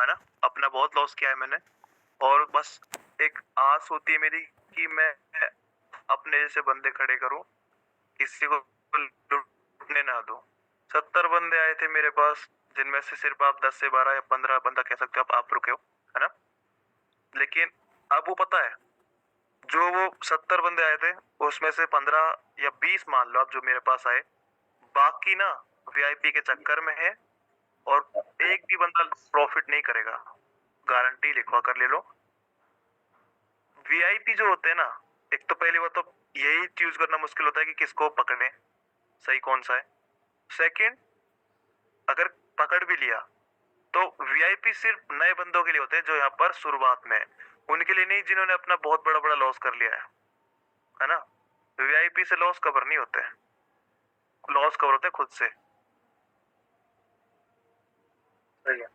है ना, अपना बहुत लॉस किया है मैंने। और बस एक आस होती है मेरी कि मैं अपने जैसे बंदे खड़े करूं, किसी को लूटने ना दूं। 70 बंदे आए थे मेरे पास, जिनमें से सिर्फ आप 10 से 12 या 15 बंदा कह सकते हो आप रुके हो, है ना। लेकिन अब वो पता है, जो वो 70 बंदे आए थे उसमें से 15 या 20 मान लो आप जो मेरे पास आए, बाकी ना वीआईपी के चक्कर में है। और एक भी बंदा प्रॉफिट नहीं करेगा, गारंटी लिखवा कर ले लो। वीआईपी जो होते हैं ना, एक तो पहली बात तो यही चूज करना मुश्किल होता है कि किसको पकड़े, सही कौन सा है। सेकंड, अगर पकड़ भी लिया तो वीआईपी सिर्फ नए बंदों के लिए होते हैं जो यहाँ पर शुरुआत में है, उनके लिए नहीं जिन्होंने अपना बहुत बड़ा बड़ा लॉस कर लिया है ना। वीआईपी से लॉस कवर नहीं होते, लॉस कवर होते हैं खुद से। सही है।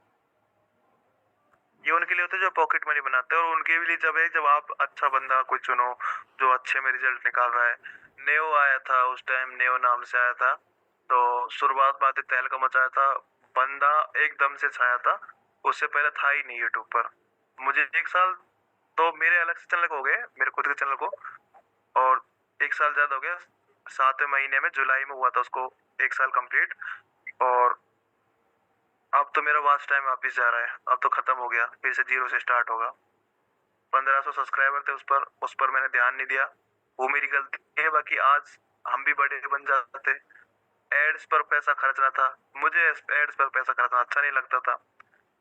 ये उनके लिए होते हैं जो पॉकेट मनी बनाते हैं, और उनके लिए जब है जब आप अच्छा बंदा कोई चुनो जो अच्छे में रिजल्ट निकाल रहा है। नेओ आया था उस टाइम, नेओ नाम से आया था, तो शुरुआत में आते तहलका मचाया था, बंदा एकदम से छाया था। उससे पहले था ही नहीं यूट्यूब पर। मुझे 1 साल तो मेरे अलग से चैनल हो गए, मेरे खुद के चैनल को, और 1 साल ज्यादा हो गया। 7वें महीने में जुलाई में हुआ था उसको 1 साल कंप्लीट। और अब तो मेरा वॉच टाइम वापिस जा रहा है, अब तो खत्म हो गया, फिर से जीरो से स्टार्ट होगा। 1500 सब्सक्राइबर थे उस पर मैंने ध्यान नहीं दिया, वो मेरी गलती है। बाकी आज हम भी बड़े बन जाते। एड्स पर पैसा खर्चना था, मुझे एड्स पर पैसा खर्चना अच्छा नहीं लगता था,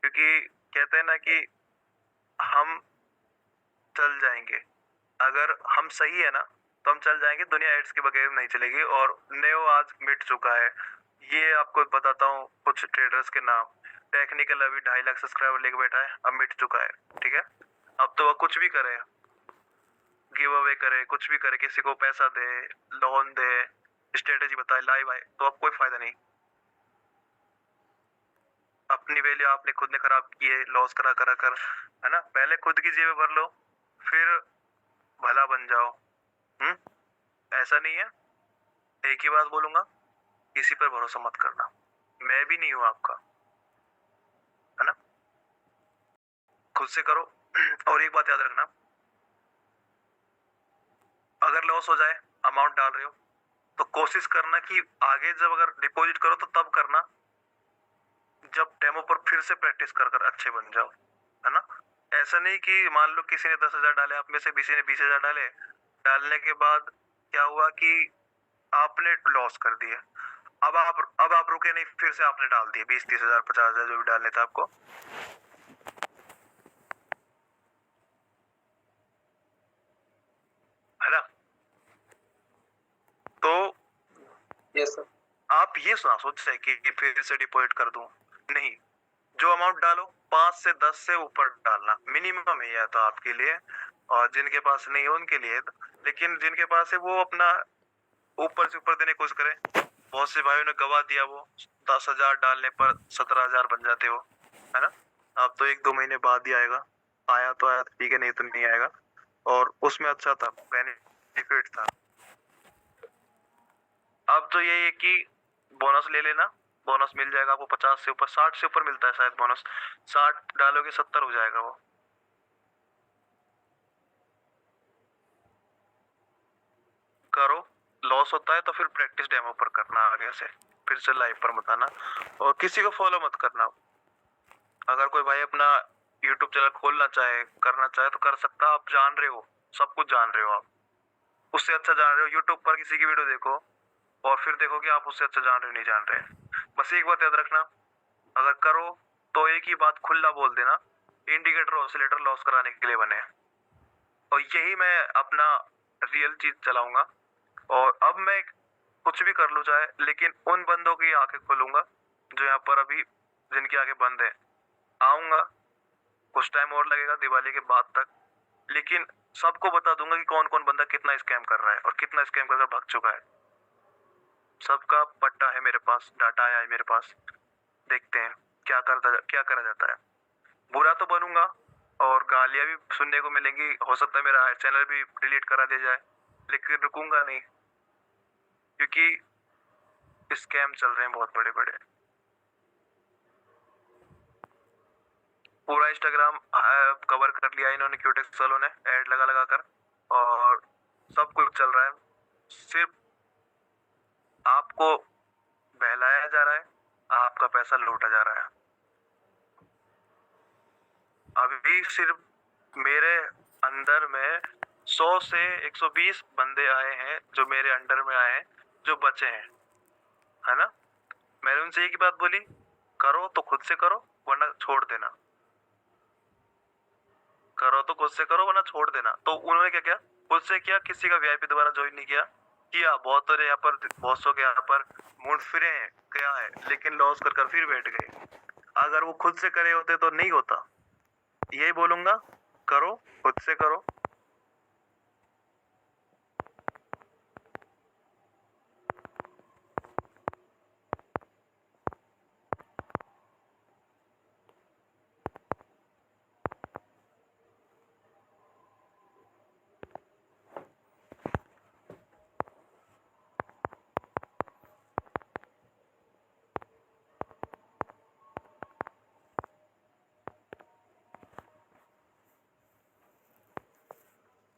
क्योंकि कहते हैं ना कि हम चल जाएंगे, अगर हम सही है ना तो हम चल जाएंगे, दुनिया एड्स के बगैर नहीं चलेगी। और नेओ आज मिट चुका है। ये आपको बताता हूँ कुछ ट्रेडर्स के नाम। टेक्निकल अभी 2.5 लाख सब्सक्राइबर लेके बैठा है, अब मिट चुका है, ठीक है। अब तो वह कुछ भी करे, गिव अवे करे, कुछ भी करे, किसी को पैसा दे, लोन दे, स्ट्रेटेजी बताए, लाइव आए, तो अब कोई फायदा नहीं। अपनी वैल्यू आपने खुद ने खराब की है, लॉस करा करा कर, है ना। पहले खुद की जेब भर लो, फिर भला बन जाओ। ऐसा नहीं है। एक ही बात बोलूंगा, किसी पर भरोसा मत करना, मैं भी नहीं हूं आपका, है ना। खुद से करो। और एक बात याद रखना, अगर लॉस हो जाए, अमाउंट डाल रहे हो, तो कोशिश करना कि आगे जब अगर डिपॉजिट करो तो तब करना जब डेमो पर फिर से प्रैक्टिस कर कर अच्छे बन जाओ, है ना। ऐसा नहीं कि मान लो किसी ने 10,000 डाले, आप में से किसी ने 20,000 डाले, डालने के बाद क्या हुआ कि आपने लॉस कर दिया। अब आप रुके नहीं, फिर से आपने डाल दिए 20-30,000 50,000 जो भी डालने था आपको, है ना। तो यस सर, आप ये ना सोच रहे कि फिर से डिपॉजिट कर दूं, नहीं। जो अमाउंट डालो 5 से 10 से ऊपर डालना मिनिमम है, या तो आपके लिए, और जिनके पास नहीं है उनके लिए। लेकिन जिनके पास है वो अपना ऊपर से ऊपर देने की कोशिश करें। बहुत से भाइयों ने गवा दिया, वो 10,000 डालने पर 17,000 बन जाते हो, है ना। अब तो 1-2 महीने बाद ही आएगा, आया तो आया ठीक है, नहीं तो नहीं आएगा। और उसमें अच्छा था, बेनिफिट था। अब तो यही है कि बोनस ले लेना, बोनस मिल जाएगा आपको 50 से ऊपर, 60 से ऊपर मिलता है शायद बोनस। 60 डालोगे 70 हो जाएगा वो। करो, लॉस होता है तो फिर प्रैक्टिस डेमो पर करना आगे से, फिर से लाइव पर मत आना, और किसी को फॉलो मत करना। अगर कोई भाई अपना यूट्यूब चैनल खोलना चाहे, करना चाहे तो कर सकता, आप जान रहे हो, सब कुछ जान रहे हो आप, उससे अच्छा जान रहे हो। यूट्यूब पर किसी की वीडियो देखो और फिर देखो कि आप उससे अच्छा जान रहे हो नहीं जान रहे। बस एक बात याद रखना, अगर करो तो एक ही बात खुला बोल देना, इंडिकेटर ऑसिलेटर लॉस कराने के लिए बने हैं। और यही मैं अपना रियल चीज चलाऊंगा। और अब मैं कुछ भी कर लूं चाहे, लेकिन उन बंदों की आंखें खोलूंगा जो यहाँ पर अभी जिनकी आंखें बंद है। आऊंगा, कुछ टाइम और लगेगा दिवाली के बाद तक, लेकिन सबको बता दूंगा कि कौन कौन बंदा कितना स्कैम कर रहा है और कितना स्कैम करके भाग चुका है। सबका पट्टा है मेरे पास, डाटा आया है मेरे पास, देखते हैं क्या करा जाता है। बुरा तो बनूंगा और गालियां भी सुनने को मिलेंगी, हो सकता है मेरा चैनल भी डिलीट करा दिया जाए, लेकिन रुकूंगा नहीं, क्योंकि स्कैम चल रहे हैं बहुत बड़े बड़े। पूरा इंस्टाग्राम कवर कर लिया इन्होंने, क्यूटेक्स वालों ने ऐड लगा लगा कर, और सब कुछ चल रहा है। सिर्फ आपको बहलाया जा रहा है, आपका पैसा लूटा जा रहा है। अभी सिर्फ मेरे अंडर में 100 से 120 बंदे आए हैं जो मेरे अंडर में आए हैं, जो बचे हैं, है ना। मैंने उनसे एक ही बात बोली, करो तो खुद से करो वरना छोड़ देना, करो तो खुद से करो वरना छोड़ देना। तो उन्होंने क्या किया, खुद से किया, किसी का वीआईपी दोबारा ज्वाइन नहीं किया बहुत सारे यहाँ पर बॉसों के यहाँ पर मुड़ फिरे हैं क्या है, लेकिन लॉस कर फिर बैठ गए। अगर वो खुद से करे होते तो नहीं होता। यही बोलूंगा, करो, खुद से करो।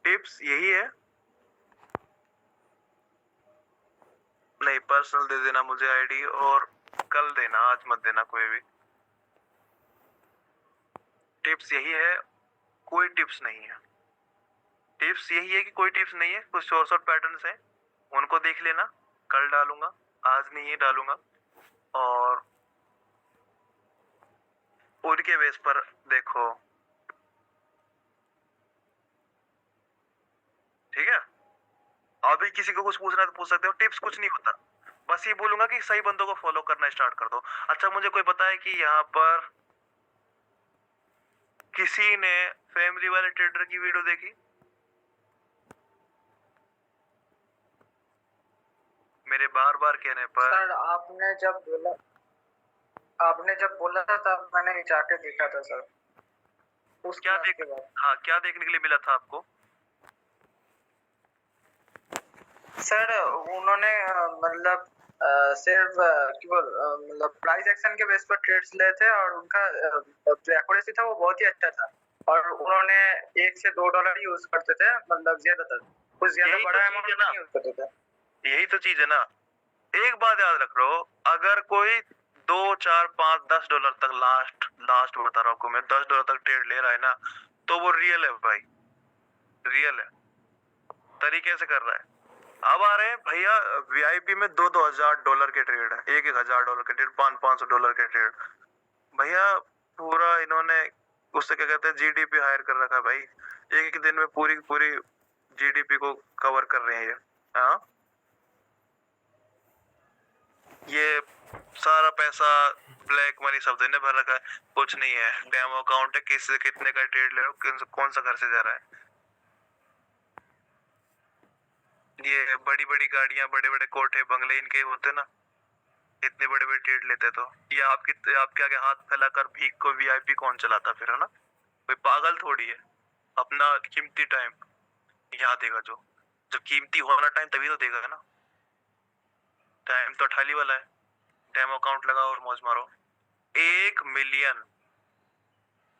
टिप्स यही है, नहीं पर्सनल दे देना मुझे आईडी, और कल देना, आज मत देना कोई भी। टिप्स यही है, कोई टिप्स नहीं है। टिप्स यही है कि कोई टिप्स नहीं है, कुछ शॉर्ट शॉर्ट पैटर्न्स हैं, उनको देख लेना। कल डालूंगा, आज नहीं डालूंगा, और उनके बेस पर देखो, ठीक है। अभी किसी को कुछ पूछना है तो पूछ सकते हो, टिप्स कुछ नहीं होता। बस ये बोलूंगा कि सही बंदों को फॉलो करना स्टार्ट कर दो। अच्छा, मुझे कोई बताए कि यहाँ पर किसी ने फैमिली वाले ट्रेडर की वीडियो देखी? मेरे बार बार कहने पर। सर आपने जब बोला था तब मैंने जाके देखा था सर। क्या क्या देखने के लिए मिला था आपको? सर उन्होंने मतलब सिर्फ मतलब प्राइस एक्शन के बेस पर ट्रेड्स लिए थे, और उनका जो एक्यूरेसी था वो बहुत ही अच्छा था, और उन्होंने $1 से $2 यूज करते थे, मतलब ज्यादातर कुछ ज्यादा बड़ा अमाउंट नहीं यूज करते थे। यही तो चीज है ना। एक बात याद रख लो, अगर कोई 2, 4, 5, $10 तक लास्ट बता रहा हूँ आपको मैं, $10 तक ट्रेड ले रहा है ना, तो वो रियल है भाई, रियल है, तरीके से कर रहा है। अब आ रहे हैं भैया वीआईपी में $2,000 के ट्रेड है, $1,000 के ट्रेड, $500 के ट्रेड। भैया पूरा इन्होंने उससे क्या कहते हैं, जीडीपी हायर कर रखा है भाई। एक एक दिन में पूरी पूरी जीडीपी को कवर कर रहे हैं ये। हाँ, ये सारा पैसा ब्लैक मनी शब्द ने भर रखा है, कुछ नहीं है। डेमो अकाउंट है, किससे कितने का ट्रेड ले रहे हो, कौन सा घर से जा रहा है। ये बड़ी बड़ी गाड़ियां, बड़े बड़े कोठे बंगले इनके होते ना, इतने बड़े बड़े ट्रेड लेते। तो ये आपके आगे हाथ फैलाकर भीख को वीआईपी कौन चलाता फिर, है ना। कोई पागल थोड़ी है। अपना कीमती टाइम यहाँ देगा, जो जब कीमती होना टाइम तभी तो देगा ना। टाइम तो ठाली वाला है, डेमो अकाउंट लगाओ और मौज मारो। 1 मिलियन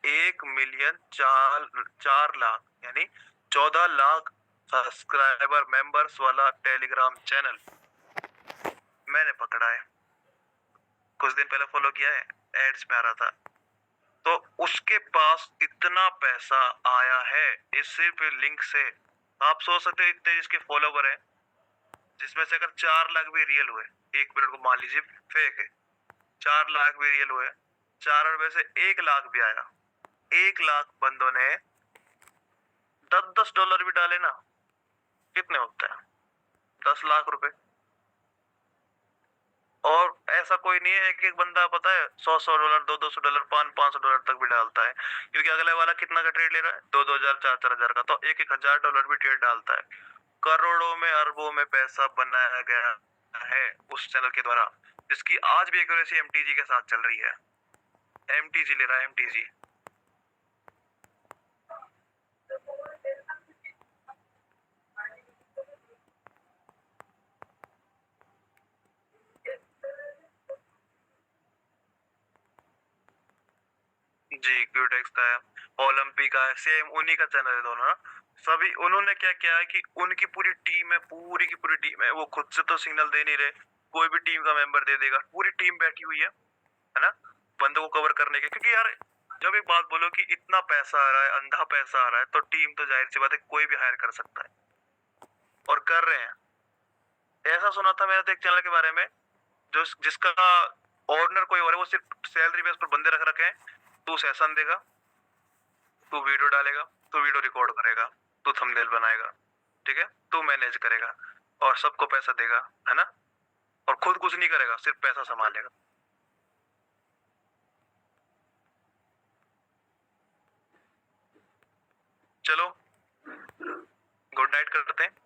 1 मिलियन 4 लाख यानी 14 लाख सब्सक्राइबर मेंबर्स वाला टेलीग्राम चैनल मैंने पकड़ा है। कुछ दिन पहले फॉलो किया है, एड्स में आ रहा था। तो उसके पास इतना पैसा आया है इस सिर्फ लिंक से। आप सोच सकते हो इतने जिसके फॉलोवर है, जिसमें से अगर 4 लाख भी रियल हुए, 1 मिनट को मान लीजिए फेक है, 4 लाख भी रियल हुए, 4 में से 1 लाख भी आया, 1 लाख बंदों ने $10 भी डाले ना, कितने होते हैं? 10 लाख रुपए। और ऐसा कोई नहीं है, एक एक बंदा पता है $100 $200 $500 तक भी डालता है, क्योंकि अगले वाला कितना का ट्रेड ले रहा है, 2,000 4,000 का, तो $1,000 भी ट्रेड डालता है। करोड़ों में अरबों में पैसा बनाया गया है उस चैनल के द्वारा, जिसकी आज भी एक्यूरेसी एमटीजी के साथ चल रही है। एमटीजी ले रहा है, एमटीजी। जी क्यूटेक्स का है, ओलंपिक का है, सेम उन्हीं का चैनल है दोनों ना। सभी उन्होंने क्या किया है कि उनकी पूरी टीम है, पूरी की पूरी टीम है, वो खुद से तो सिग्नल दे नहीं रहे, कोई भी टीम का मेंबर दे देगा, पूरी टीम बैठी हुई है ना, बंदों को कवर करने के। क्योंकि यार जब एक बात बोलो कि इतना पैसा आ रहा है, अंधा पैसा आ रहा है, तो टीम तो जाहिर सी बात है कोई भी हायर कर सकता है और कर रहे हैं। ऐसा सुना था मैंने तो एक चैनल के बारे में, जो जिसका ओनर कोई और है, वो सिर्फ सैलरी बेस पर बंदे रख रखे हैं। तू सेशन देगा, तू वीडियो डालेगा, तू वीडियो रिकॉर्ड करेगा, तू थंबनेल बनाएगा, ठीक है, तू मैनेज करेगा और सबको पैसा देगा, है ना, और खुद कुछ नहीं करेगा, सिर्फ पैसा संभालेगा। चलो गुड नाइट करते हैं।